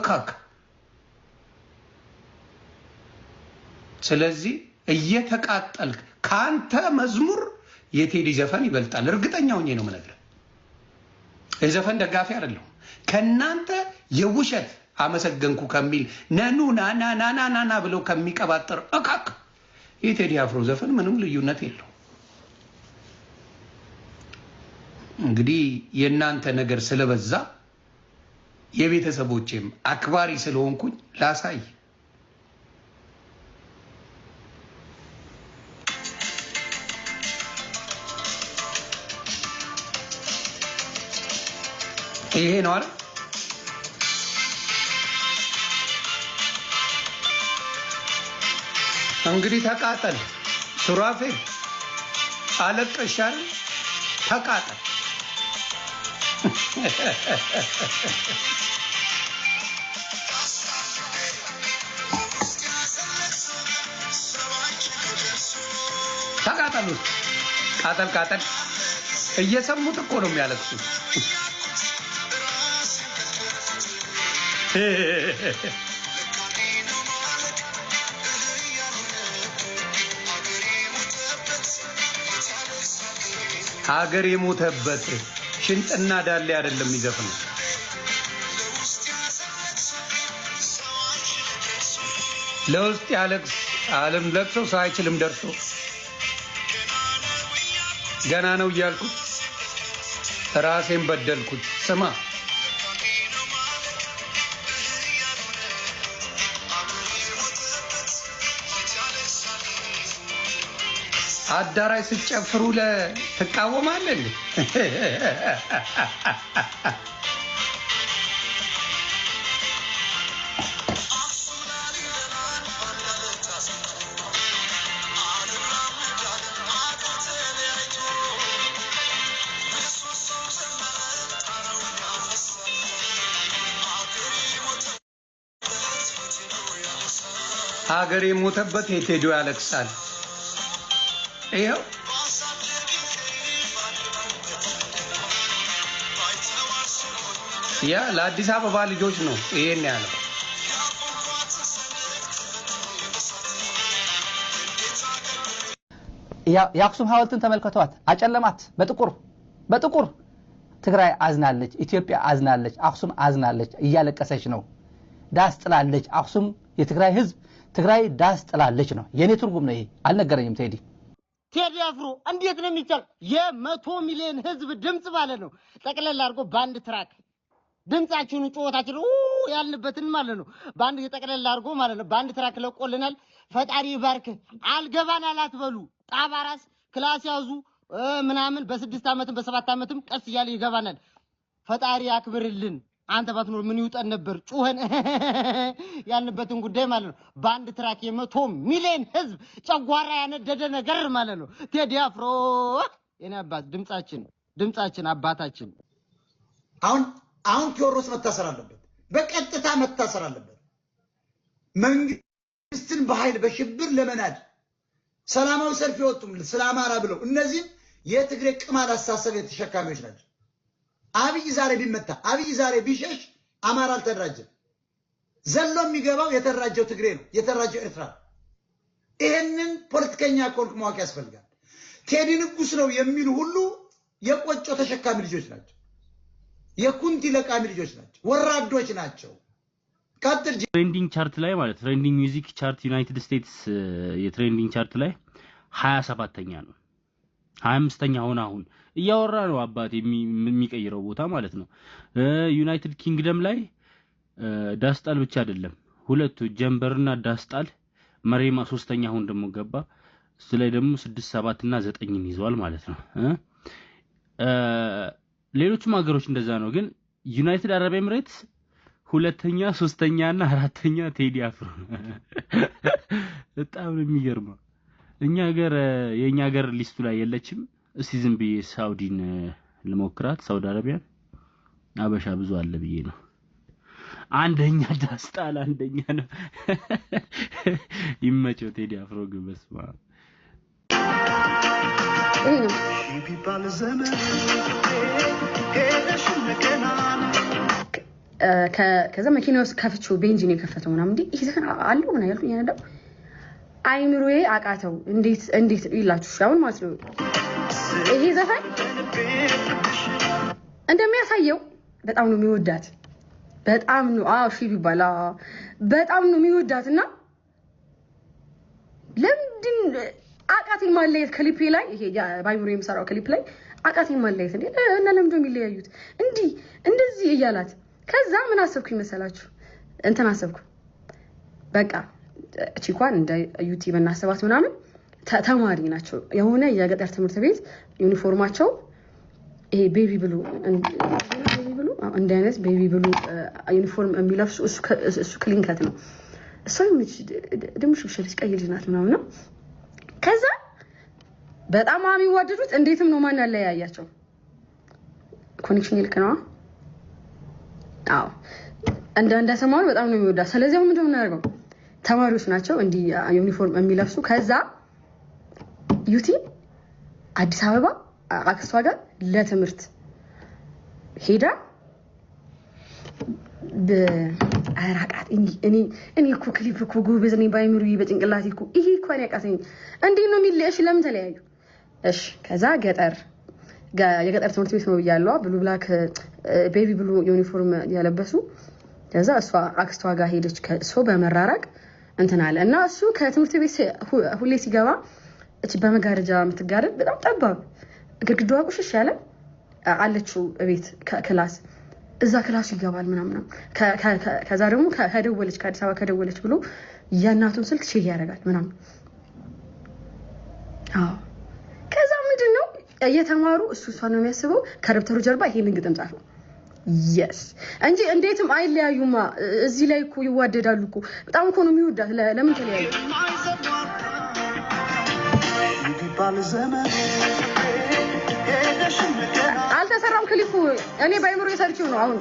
እካክ ስለዚህ እየተቃጠልክ ካንተ መዝሙር የቴዲ ዘፈን ይበልጣል እርግጠኛ ሆኜ ነው የምነግርህ የዘፈን ደጋፊ አይደለም ከናንተ የውሸት አመሰገንኩ ከሚል ነኑ ናና ብለው ከሚቀባጥር እካክ የቴዲ አፍሮ ዘፈን ምንም ልዩነት የለው እንግዲህ የናንተ ነገር ስለበዛ የቤተሰቦቼም አክባሪ ስለሆንኩኝ ላሳይ ይሄ ነው አይደል እንግዲህ ተቃጠል ሱራፌል አለቀሻል ተቃጠል ተቃጠሉ ቃጠል እየሰሙት እኮ ነው የሚያለቅሱት ሀገር የሞተበት ሽንጥና ዳሌ አይደለም ይዘፍነው ለውስጥ ያለቅስ ዓለም ለቅሶ ሳይችልም ደርሶ ገና ነው እያልኩት ራሴን በደልኩት ስማ አዳራሽ ሲጨፍሩ ለተቃወማለህ ሀገር የሞተበት የቴዲ ያለቅሳል ይሄው ያ ለአዲስ አበባ ልጆች ነው ይሄን ያለው ያክሱም ሐውልትን ተመልከቷት አጨለማት በጥቁር ትግራይ አዝናለች ኢትዮጵያ አዝናለች አክሱም አዝናለች እያለቀሰች ነው ዳስ ጥላለች አክሱም የትግራይ ህዝብ ትግራይ ዳስ ጥላለች ነው የኔ ትርጉም ነው ይሄ አልነገረኝም ቴዲ አፍሮ እንዴት ነው የሚቻል የ100 ሚሊዮን ህዝብ ድምጽ ማለት ነው ጠቅለል አድርጎ ባንድ ትራክ ድምጻችሁን ጩኸታችሁን ያልንበትን ማለት ነው ባንድ የጠቅለል አድርጎ ማለት ነው ባንድ ትራክ ለቆልናል ፈጣሪ ይባርክ አልገባናል አትበሉ ጣባራስ ክላስ ያዙ ምናምን በ6 አመትም በ7 አመትም ቀስ ይያል ይገባናል ፈጣሪ ያክብርልን አንተ ባትኖር ምን ይውጣን ነበር ጩኸን ያልንበትን ጉዳይ ማለት ነው ባንድ ትራክ የ100 ሚሊዮን ህዝብ ጨጓራ ያነደደ ነገር ማለት ነው ቴዲ አፍሮ የኔ አባት ድምጻችን አባታችን አሁን ቴዎድሮስ መታሰር አለበት በቀጥታ መታሰር አለበት መንግስትን በኃይል በሽብር ለመናድ ሰላማዊ ሰልፍ ይወጡም ስለአማራ ብለው እነዚህ የትግሬ ቅማል አሳሰብ የተሸካሚዎች ናቸው አብይ ዛሬ ቢመታ አብይ ዛሬ ቢሸሽ አማራ አልተደራጀም ዘሎ የሚገባው የተደራጀው ትግሬ ነው የተደራጀው ኤርትራ ይሄንን ፖለቲከኛ ኮልክ ማወቅ ያስፈልጋል ቴዲ ንጉስ ነው የሚሉ ሁሉ የቆጮ ተሸካሚ ልጆች ናቸው የኩንቲ ለቃሚ ልጆች ናቸው ወራዶች ናቸው ቀጥል ትሬንዲንግ ቻርት ላይ ማለት ትሬንዲንግ ሚውዚክ ቻርት ዩናይትድ ስቴትስ የትሬንዲንግ ቻርት ላይ 27ኛ ነው 25ኛ ሆነ አሁን እያወራ ነው አባቴ የሚቀይረው ቦታ ማለት ነው ዩናይትድ ኪንግደም ላይ ዳስጣል ብቻ አይደለም ሁለቱ ጀምበርና ዳስጣል መሬማ 3ኛ አሁን ደግሞ ገባ እሱ ላይ ደግሞ 6 7 እና 9ን ይዟል ማለት ነው ሌሎችም ሀገሮች እንደዛ ነው ግን ዩናይትድ አረብ ኤሚሬትስ 2ኛ 3ኛ እና 4ኛ ቴዲ አፍሮ በጣም የሚገርመው እኛ ሀገር የኛ ሀገር ሊስቱ ላይ የለችም እስቲ ዝም ብዬ ሳውዲን ለሞክራት ሳውዲ አረቢያ አበሻ ብዙ አለ ብዬ ነው አንደኛ ዳስጣል አንደኛ ነው ይመቸው ቴዲ አፍሮ ግበስማ ቢባል ዘመን ሄደሽ መከናን ከዛ መኪና ውስጥ ከፍቼው ቤንዚን የከፈተው ምናምን እንዴ ይሄ ዘፈን አለው ምናምን ያልኩኝ ያነዳው አይምሮዬ አቃተው። እንዴት ይላችሁ አሁን ማለት ነው ይሄ ዘፈን እንደሚያሳየው በጣም ነው የሚወዳት በጣም ነው ሺ ቢባላ በጣም ነው የሚወዳትና ለምንድን አቃተኝ ማለየት ክሊፕ ላይ ይሄ ባይምሮ የምሰራው ክሊፕ ላይ አቃተኝ ማለየት እንዴ እና ለምንድን ነው የሚለያዩት እንደዚህ እያላት ከዛ ምን አሰብኩኝ መሰላችሁ እንትን አሰብኩ በቃ ቺኳን እንደ ዩቲዩብ እናስባት ምናምን ተማሪ ናቸው የሆነ የገጠር ትምህርት ቤት ዩኒፎርማቸው ይሄ ቤቢ ብሉ እንደ አይነት ቤቢ ብሉ ዩኒፎርም የሚለብሱ እሱ ክሊንከት ነው እሱ ድምሽ ብሽልሽ ቀይ ልጅ ናት ምናምን ነው ከዛ በጣም የሚዋደዱት እንዴትም ነው ማን ያለያያቸው ኮኔክሽን ይልክ ነው አዎ እንደሰማው በጣም ነው የሚወዳ ስለዚህ አሁን ምንድነው እናደርገው ተማሪዎች ናቸው እንዲ ዩኒፎርም የሚለብሱ ከዛ ዩቲ አዲስ አበባ አክስቷ ጋር ለትምህርት ሄዳ በአራቃት እኔ እኮ ክሊፕ እኮ ጎበዝ ነኝ ባይምሩ በጭንቅላቴ እኮ ይሄ እኮ ነው ያቃተኝ እንዴ ነው የሚለሽ ለምን ተለያዩ እሺ ከዛ የገጠር ትምህርት ቤት ነው ያለው ብሉ ብላክ ቤቢ ብሉ ዩኒፎርም ያለበሱ ከዛ እሷ አክስቷ ጋር ሄደች ከእሱ በመራራቅ እንትን አለ እና እሱ ከትምህርት ቤት ሁሌ ሲገባ እቺ በመጋረጃ የምትጋረድ በጣም ጠባብ ግድግዳዋ ቁሽሽ ያለ አለችው ቤት ክላስ እዛ ክላሱ ይገባል ምናምን ከዛ ደግሞ ከደወለች ከአዲስ አበባ ከደወለች ብሎ የእናቱን ስልክ ቼክ ያደርጋል ምናምን ከዛ ምንድነው እየተማሩ እሷ ነው የሚያስበው ከደብተሩ ጀርባ ይሄንን ግጥም ጻፈው yes እንጂ እንዴትም አይለያዩማ እዚህ ላይ እኮ ይዋደዳሉ እኮ በጣም እኮ ነው የሚወዳት ለምን ተለያዩ አልተሰራም ክሊፑ እኔ ባይምሮ የሰርችው ነው አሁን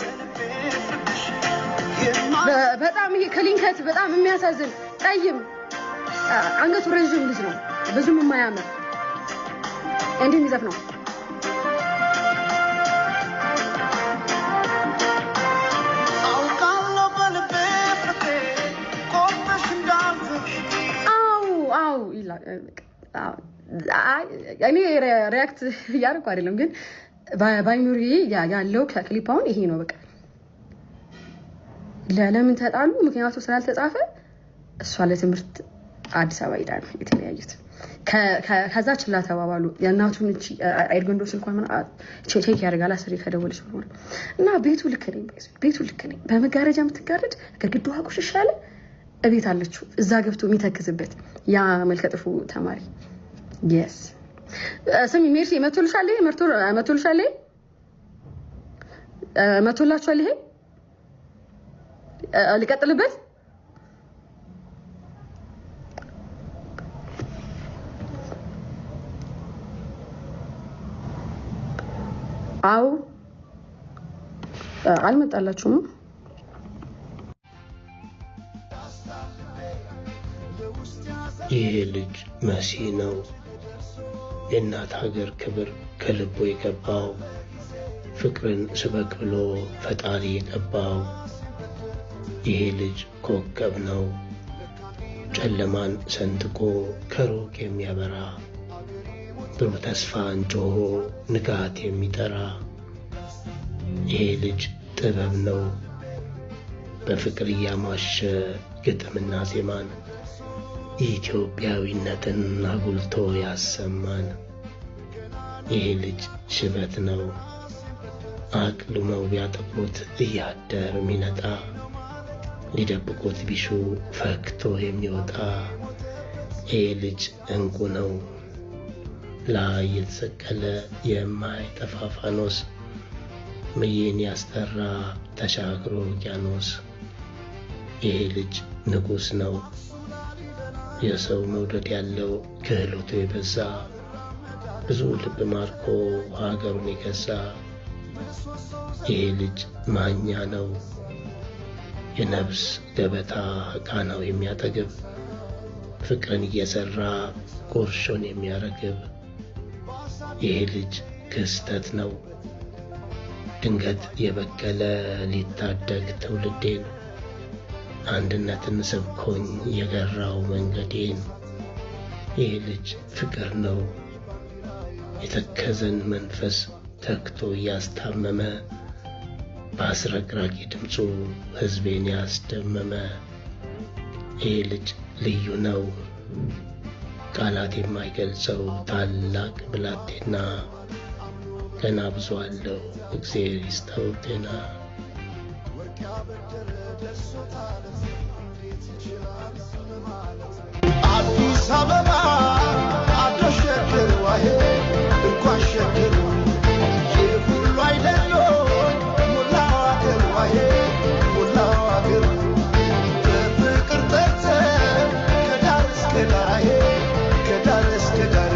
በጣም ይሄ ክሊንከት በጣም የሚያሳዝን ጠይም አንገቱ ረጅም ልጅ ነው ብዙም የማያምር እንዴ የሚዘፍ ነው እኔ ሪያክት ያርኩ አይደለም ግን ባይኖር ያለው ከክሊፕ አሁን ይሄ ነው በቃ ለምን ተጣሉ ምክንያቱ ስላልተጻፈ እሷ ለትምህርት አዲስ አበባ ሄዳ ነው የተለያዩት ከዛ ችላ ተባባሉ የእናቱን እቺ አይርገንዶ ስልኳን ቼክ ያደርጋል አስሪ ከደወለች ብሏል እና ቤቱ ልክ ነኝ በመጋረጃ የምትጋረድ ግድግዳዋ ቁሽሽ ያለ እቤት አለችው እዛ ገብቶ የሚተክዝበት ያ መልከጥፉ ተማሪ yes ስሚ ሜርሲ መቶልሻል ይሄ ልቀጥልበት አው አልመጣላችሁም ይሄ ልጅ መሲ ነው የእናት ሀገር ክብር ከልቦ የገባው ፍቅርን ስበክ ብሎ ፈጣሪ የቀባው ይሄ ልጅ ኮከብ ነው ጨለማን ሰንጥቆ ከሩቅ የሚያበራ ብሩህ ተስፋን ጮሆ ንጋት የሚጠራ ይሄ ልጅ ጥበብ ነው በፍቅር እያማሸ ግጥምና ዜማን ኢትዮጵያዊነትን አጉልቶ ያሰማን ይሄ ልጅ ሽበት ነው አቅልመው ቢያጠቁት እያደር ሚነጣ ሊደብቁት ቢሹ ፈክቶ የሚወጣ ይሄ ልጅ እንቁ ነው ላይ የተሰቀለ የማይጠፋ ፋኖስ ምዬን ያስጠራ ተሻግሮ ውቅያኖስ ይሄ ልጅ ንጉስ ነው የሰው መውደድ ያለው ክህሎቱ የበዛ ብዙ ልብ ማርኮ ሀገሩን የገዛ ይሄ ልጅ ማኛ ነው የነፍስ ገበታ ቃናው የሚያጠግብ ፍቅርን እየሰራ ቁርሾን የሚያረግብ ይሄ ልጅ ክስተት ነው ድንገት የበቀለ ሊታደግ ትውልዴን አንድነትን ሰብኮኝ የገራው መንገዴን ይህ ልጅ ፍቅር ነው የተከዘን መንፈስ ተክቶ ያስታመመ በአስረቅራቂ ድምፁ ሕዝቤን ያስደመመ ይህ ልጅ ልዩ ነው ቃላት የማይገልጸው ታላቅ ብላቴና ገና ብዙ አለው እግዚአብሔር ይስጠው ጤና አዲስ አበባ አደሸክር ዋሄ እንኳን ሸክር የሁሉ አይደሎ ሙላው አገር ዋሄ ሙላው አገር በፍቅር ጠርተ ከዳር እስከ ዳር ከዳር እስከ ዳር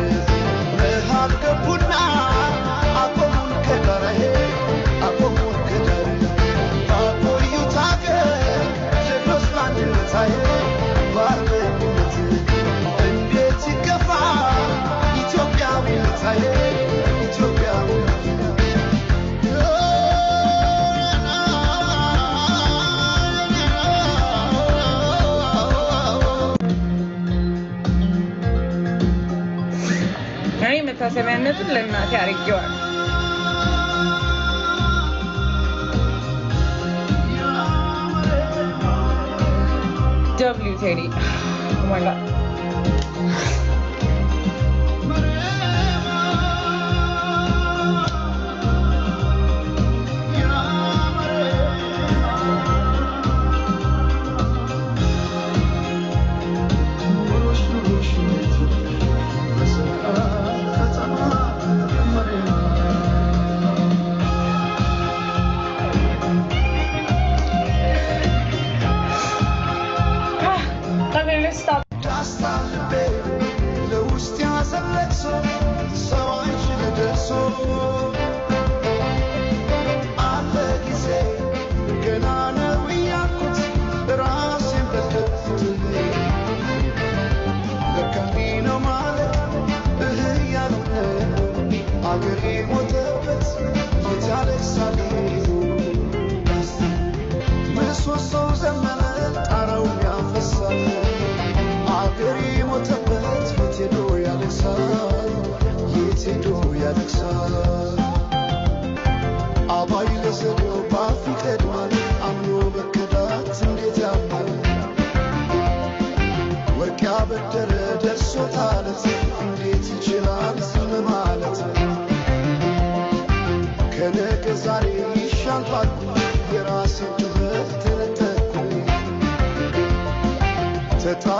መሃል ገቡና አቆሙን ከዳር አቆሙን ከዳር አቆዩት አገር ጀግኖች ባንድነታዬ ባርበኝነት እንዴት ይገፋ ኢትዮጵያዊነታዬ ኢትዮጵያዊነት እኔ መታሰቢያነቱን ለእናቴ አርጌዋል W Teddy. Oh my god. Teta